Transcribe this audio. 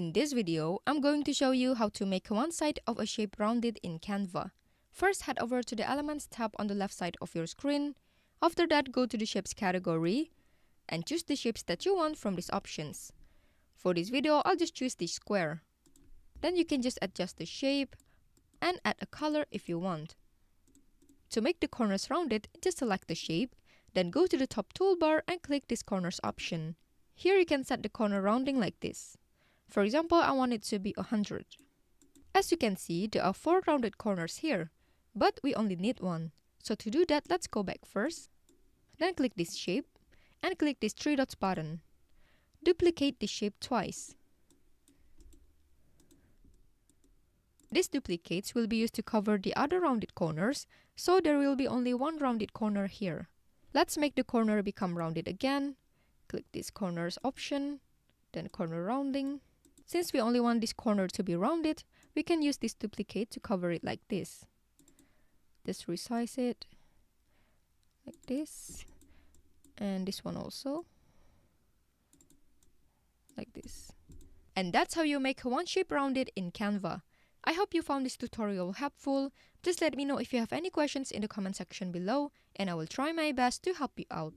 In this video, I'm going to show you how to make one side of a shape rounded in Canva. First, head over to the Elements tab on the left side of your screen. After that, go to the Shapes category and choose the shapes that you want from these options. For this video, I'll just choose this square. Then you can just adjust the shape and add a color if you want. To make the corners rounded, just select the shape, then go to the top toolbar and click this corners option. Here you can set the corner rounding like this. For example, I want it to be 100. As you can see, there are 4 rounded corners here, but we only need 1. So to do that, let's go back first. Then click this shape and click this 3 dots button. Duplicate this shape twice. These duplicates will be used to cover the other rounded corners, so there will be only 1 rounded corner here. Let's make the corner become rounded again. Click this corners option, then corner rounding. Since we only want this corner to be rounded, we can use this duplicate to cover it like this. Just resize it like this, and this one also like this. And that's how you make one shape rounded in Canva. I hope you found this tutorial helpful. Just let me know if you have any questions in the comment section below, and I will try my best to help you out.